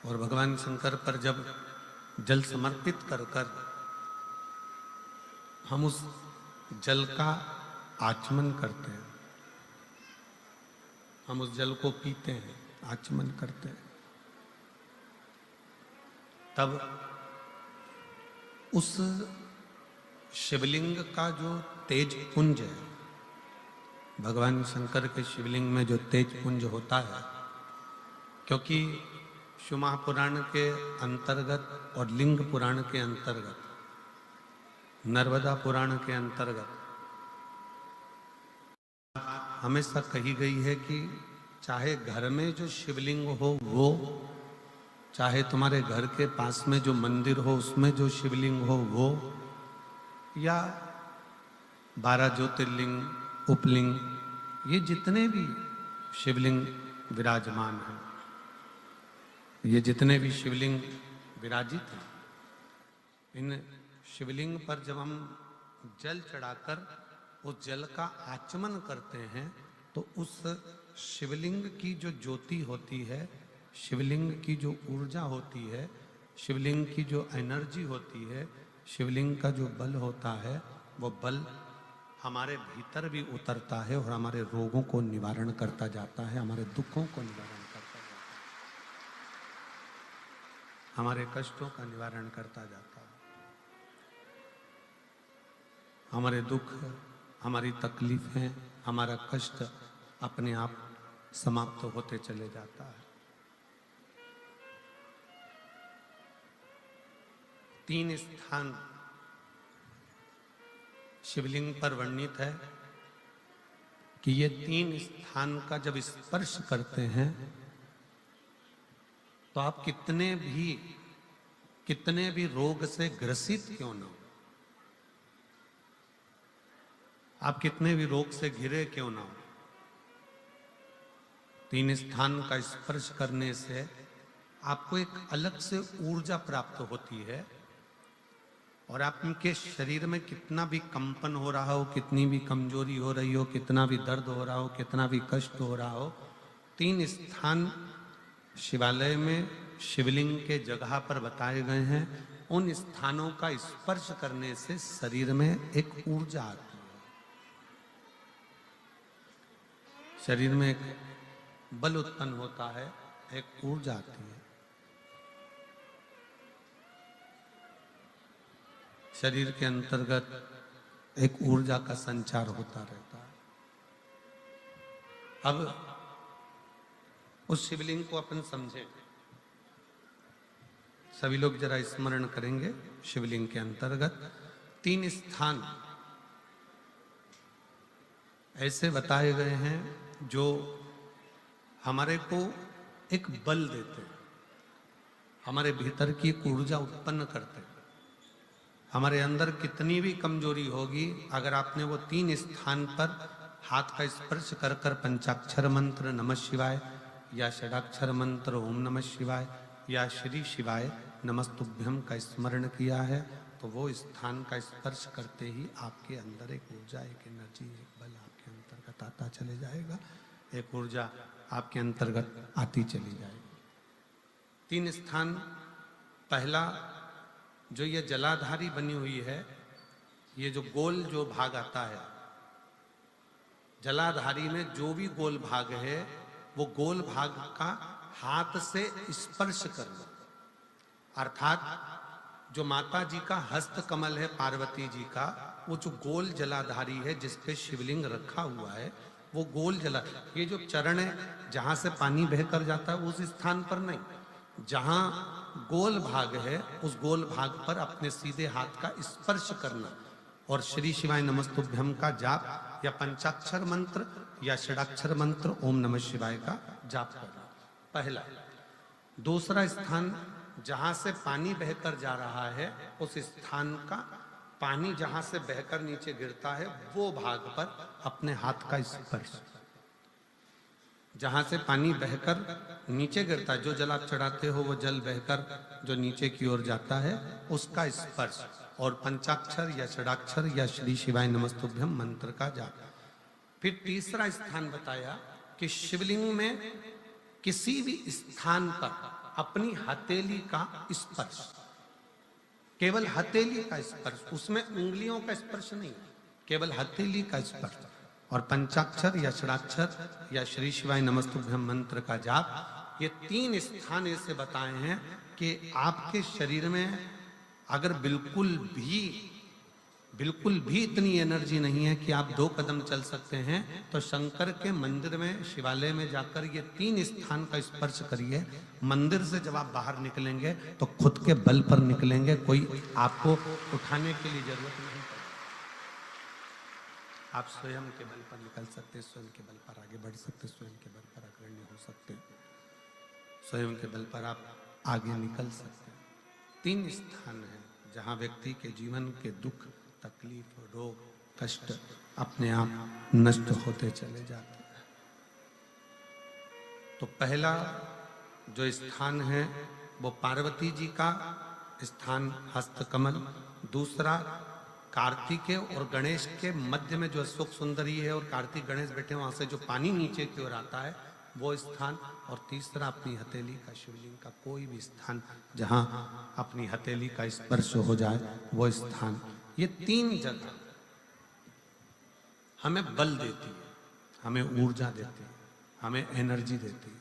और भगवान शंकर पर जब जल समर्पित कर कर हम उस जल का आचमन करते हैं, हम उस जल को पीते हैं, आचमन करते हैं, तब उस शिवलिंग का जो तेज पुंज है, भगवान शंकर के शिवलिंग में जो तेज पुंज होता है, क्योंकि शिव महापुराण के अंतर्गत और लिंग पुराण के अंतर्गत, नर्मदा पुराण के अंतर्गत हमेशा कही गई है कि चाहे घर में जो शिवलिंग हो वो, चाहे तुम्हारे घर के पास में जो मंदिर हो उसमें जो शिवलिंग हो वो, या 12 ज्योतिर्लिंग, उपलिंग, ये जितने भी शिवलिंग विराजमान हैं, ये जितने भी शिवलिंग विराजित हैं, इन शिवलिंग पर जब हम जल चढ़ाकर उस जल का आचमन करते हैं तो उस शिवलिंग की जो ज्योति होती है, शिवलिंग की जो ऊर्जा होती है, शिवलिंग की जो एनर्जी होती है, शिवलिंग का जो बल होता है, वो बल हमारे भीतर भी उतरता है और हमारे रोगों को निवारण करता जाता है, हमारे दुखों को निवारण करता जाता है, हमारे कष्टों का निवारण करता जाता है, हमारे दुख, हमारी तकलीफें, हमारा कष्ट अपने आप समाप्त होते चले जाता है। 3 स्थान शिवलिंग पर वर्णित है कि ये 3 स्थान का जब स्पर्श करते हैं तो आप कितने भी रोग से ग्रसित क्यों ना हो, आप कितने भी रोग से घिरे क्यों ना हो, 3 स्थान का स्पर्श करने से आपको एक अलग से ऊर्जा प्राप्त होती है और आपके शरीर में कितना भी कंपन हो रहा हो, कितनी भी कमजोरी हो रही हो, कितना भी दर्द हो रहा हो, कितना भी कष्ट हो रहा हो, 3 स्थान शिवालय में शिवलिंग के जगह पर बताए गए हैं, उन स्थानों का स्पर्श करने से शरीर में एक ऊर्जा आती है, शरीर में एक बल उत्पन्न होता है, एक ऊर्जा आती है, शरीर के अंतर्गत एक ऊर्जा का संचार होता रहता है। अब उस शिवलिंग को अपन समझें, सभी लोग जरा स्मरण करेंगे। शिवलिंग के अंतर्गत 3 स्थान ऐसे बताए गए हैं जो हमारे को एक बल देते हैं, हमारे भीतर की एक ऊर्जा उत्पन्न करते हैं। हमारे अंदर कितनी भी कमजोरी होगी, अगर आपने वो 3 स्थान पर हाथ का स्पर्श कर कर पंचाक्षर मंत्र नमः शिवाय या षडाक्षर मंत्र ओम नमः शिवाय या श्री शिवाय नमस्तुभ्यम का स्मरण किया है, तो वो स्थान का स्पर्श करते ही आपके अंदर एक ऊर्जा, एक एनर्जी, एक बल आपके अंतर्गत आता चले जाएगा, एक ऊर्जा आपके अंतर्गत आती चली जाएगी। 3 स्थान, पहला जो ये जलाधारी बनी हुई है, ये जो गोल जो भाग आता है, जलाधारी में जो भी गोल भाग है वो गोल भाग का हाथ से स्पर्श करना, अर्थात जो माता जी का हस्त कमल है पार्वती जी का, वो जो गोल जलाधारी है जिस पे शिवलिंग रखा हुआ है, वो गोल जला, ये जो चरण है जहां से पानी बहकर जाता है उस स्थान पर नहीं, जहां गोल भाग है उस गोल भाग पर अपने सीधे हाथ का स्पर्श करना और श्री शिवाय नमस्तुभ्यम का जाप या पंचाक्षर मंत्र या षडाक्षर मंत्र ओम नमः शिवाय का जाप करना, पहला। दूसरा स्थान, जहां से पानी बहकर जा रहा है उस स्थान का पानी जहां से बहकर नीचे गिरता है वो भाग पर अपने हाथ का स्पर्श, जहां से पानी बहकर नीचे गिरता है, जो जल आप चढ़ाते हो वो जल बहकर जो नीचे की ओर जाता है उसका स्पर्श, और पंचाक्षर या षडाक्षर या श्री शिवाय नमस्तुभ्यम मंत्र का जाप। फिर तीसरा स्थान बताया कि शिवलिंग में किसी भी स्थान पर अपनी हथेली का स्पर्श, केवल हथेली का स्पर्श, उसमें उंगलियों का स्पर्श नहीं, केवल हथेली का स्पर्श। और पंचाक्षर या षडाक्षर या श्री शिवाय नमस्तुभ्यम मंत्र का जाप, ये 3 स्थान ऐसे बताए हैं कि आपके शरीर में अगर बिल्कुल भी इतनी एनर्जी नहीं है कि आप 2 कदम चल सकते हैं, तो शंकर के मंदिर में, शिवालय में जाकर ये 3 स्थान का स्पर्श करिए। मंदिर से जब आप बाहर निकलेंगे तो खुद के बल पर निकलेंगे, कोई आपको उठाने के लिए जरूरत नहीं पड़ेगी। आप स्वयं के बल पर निकल सकते हैं, स्वयं के बल पर आगे बढ़ सकते हैं, स्वयं के बल पर अग्रणी हो सकते हैं, स्वयं के बल पर आप आगे निकल सकते हैं। 3 स्थान हैं जहां व्यक्ति के जीवन के दुख, तकलीफ, रोग, कष्ट अपने आप नष्ट होते चले जाते हैं। तो पहला जो स्थान है वो पार्वती जी का स्थान हस्तकमल, दूसरा कार्तिकेय और गणेश के मध्य में जो अशोक सुंदरी है और कार्तिक गणेश बैठे वहां से जो पानी नीचे की ओर आता है वो स्थान, और तीसरा अपनी हथेली का, शिवलिंग का कोई भी स्थान जहां अपनी हथेली का स्पर्श हो जाए वो स्थान। ये 3 जगह हमें बल देती है, हमें ऊर्जा देती है, हमें एनर्जी देती है।